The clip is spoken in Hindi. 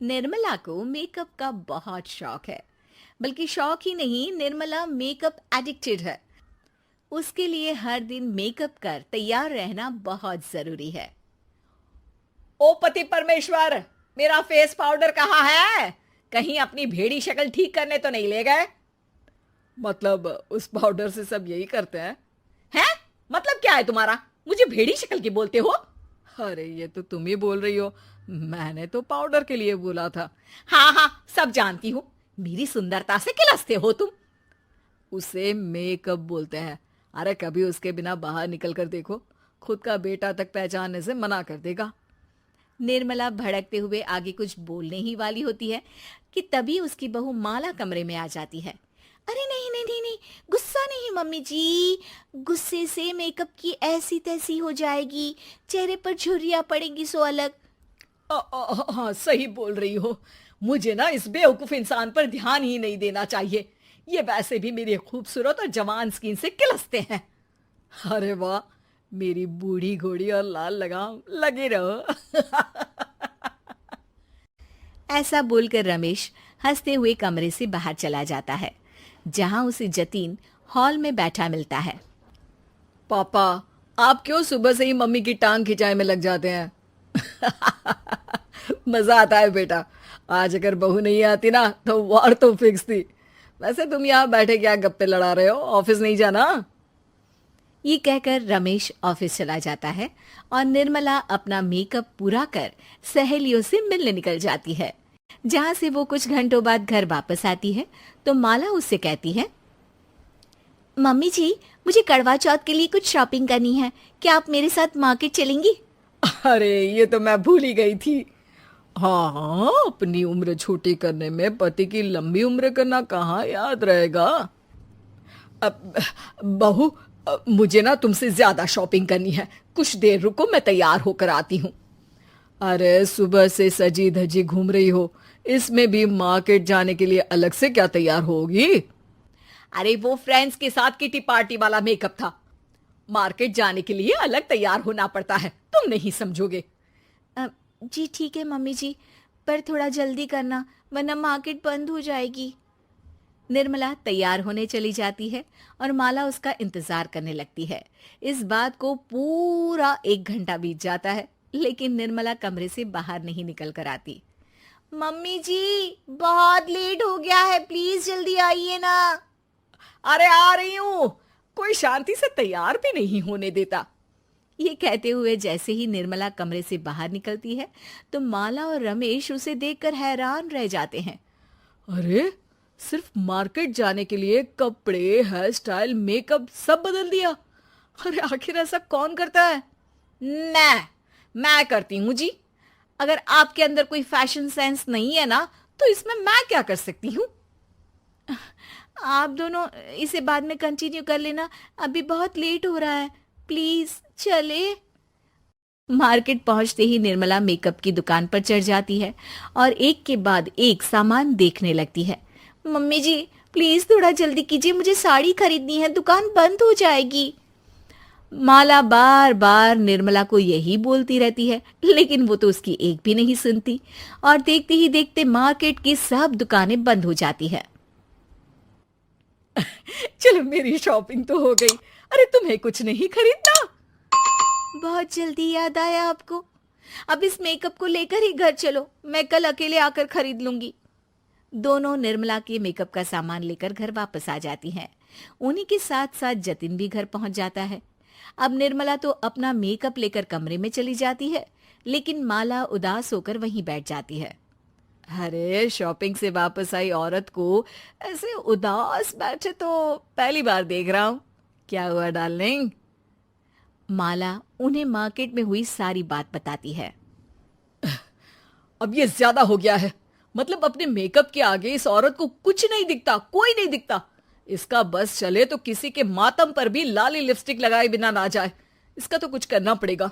निर्मला को मेकअप का बहुत शौक है। बल्कि शौक ही नहीं, निर्मला मेकअप एडिक्टेड है। उसके लिए हर दिन मेकअप कर तैयार रहना बहुत जरूरी है। ओ पति परमेश्वर, मेरा फेस पाउडर कहाँ है? कहीं अपनी भेड़ी शक्ल ठीक करने तो नहीं ले गए? मतलब उस पाउडर से सब यही करते हैं? हैं? मतलब क्या है तुम्हारा? मुझे भेड़ी शक्ल की बोलते हो? अरे ये तो तुम ही बोल रही हो, मैंने तो पाउडर के लिए बोला था। हाँ हाँ, सब जानती हूँ। मेरी सुंदरता से किलसते हो तुम। उसे मेकअप बोलते हैं। अरे कभी उसके बिना बाहर निकल कर देखो, खुद का बेटा तक पहचानने से मना कर देगा। निर्मला भड़कते हुए आगे कुछ बोलने ही वाली होती है कि तभी उसकी बहू माला कमरे में आ जाती है। अरे नहीं नहीं नहीं नहीं, गुस्सा नहीं मम्मी जी। गुस्से से मेकअप की ऐसी तैसी हो जाएगी, चेहरे पर झुर्रियां पड़ेंगी सो अलग। हाँ सही बोल रही हो। मुझे ना इस बेवकूफ इंसान पर ध्यान ही नहीं देना चाहिए। ये वैसे भी मेरी खूबसूरत और जवान स्किन से किलसते हैं। अरे वाह, मेरी बूढ़ी घोड़ी और लाल लगाम, लगे रहो। ऐसा बोलकर रमेश हंसते हुए कमरे से बाहर चला जाता है, जहां उसे जतीन हॉल में बैठा मिलता है। पापा, आप क्यों सुबह से ही मम्मी की टांग खिंचाई में लग जाते हैं? मजा आता है बेटा। आज अगर बहू नहीं आती ना तो वार तो फिक्स थी। वैसे तुम यहाँ बैठे क्या गप्पे लड़ा रहे हो? ऑफिस नहीं जाना? ये कहकर रमेश ऑफिस चला जाता है और निर्मला अपना मेकअप पूरा कर सहेलियों से मिलने निकल जाती है। जहां से वो कुछ घंटों बाद घर वापस आती है तो माला उससे कहती है, मम्मी जी, मुझे करवा चौथ के लिए कुछ शॉपिंग करनी है, क्या आप मेरे साथ मार्केट चलेंगी? अरे ये तो मैं भूल ही गई थी। हाँ हाँ, अपनी उम्र छोटी करने में पति की लंबी उम्र करना कहाँ याद रहेगा। अब बहू, मुझे ना तुमसे ज्यादा शॉपिंग करनी है। कुछ देर रुको, मैं तैयार होकर आती हूँ। अरे सुबह से सजी धजी घूम रही हो, इसमें भी मार्केट जाने के लिए अलग से क्या तैयार होगी? अरे वो फ्रेंड्स के साथ किटी पार्टी वाला मेकअप था। मार्केट जाने के लिए अलग तैयार होना पड़ता है, तुम नहीं समझोगे। जी ठीक है मम्मी जी, पर थोड़ा जल्दी करना वरना मार्केट बंद हो जाएगी। निर्मला तैयार होने चली जाती है और माला उसका इंतजार करने लगती है। इस बात को पूरा 1 घंटा बीत जाता है, लेकिन निर्मला कमरे से बाहर नहीं निकल कर आती। मम्मी जी, बहुत लेट हो गया है, प्लीज जल्दी आइए ना। अरे आ रही हूँ। कोई शांति से तैयार भी नहीं होने देता। ये कहते हुए जैसे ही निर्मला कमरे से बाहर निकलती है तो माला और रमेश उसे देखकर हैरान रह जाते हैं। अरे सिर्फ मार्केट जाने के लिए कपड़े, हेयर स्टाइल, मेकअप सब बदल दिया। अरे आखिर ऐसा कौन करता है? मैं करती हूँ जी। अगर आपके अंदर कोई फैशन सेंस नहीं है ना तो इसमें मैं क्या कर सकती हूँ? आप दोनों इसे बाद में कंटिन्यू कर लेना, अभी बहुत लेट हो रहा है, प्लीज चले। मार्केट पहुंचते ही निर्मला मेकअप की दुकान पर चढ़ जाती है और एक के बाद एक सामान देखने लगती है। मम्मी जी, प्लीज थोड़ा जल्दी कीजिए, मुझे साड़ी खरीदनी है, दुकान बंद हो जाएगी। माला बार बार निर्मला को यही बोलती रहती है, लेकिन वो तो उसकी एक भी नहीं सुनती और देखते ही देखते मार्केट की सब दुकानें बंद हो जाती है। चलो मेरी शॉपिंग तो हो गई। अरे तुम्हें कुछ नहीं खरीदना? बहुत जल्दी याद आया आपको। अब इस मेकअप को लेकर ही घर चलो, मैं कल अकेले आकर खरीद लूंगी। दोनों निर्मला के मेकअप का सामान लेकर घर वापस आ जाती हैं। उन्हीं के साथ साथ जतिन भी घर पहुंच जाता है। अब निर्मला तो अपना मेकअप लेकर कमरे में चली जाती है, लेकिन माला उदास होकर वहीं बैठ जाती है। अरे शॉपिंग से वापस आई औरत को ऐसे उदास बैठे तो पहली बार देख रहा हूँ। क्या हुआ डार्लिंग? माला उन्हें मार्केट में हुई सारी बात बताती है। अब ये ज्यादा हो गया है। मतलब अपने मेकअप के आगे इस औरत को कुछ नहीं दिखता, कोई नहीं दिखता। इसका बस चले तो किसी के मातम पर भी लाली लिपस्टिक लगाए बिना ना जाए। इसका तो कुछ करना पड़ेगा।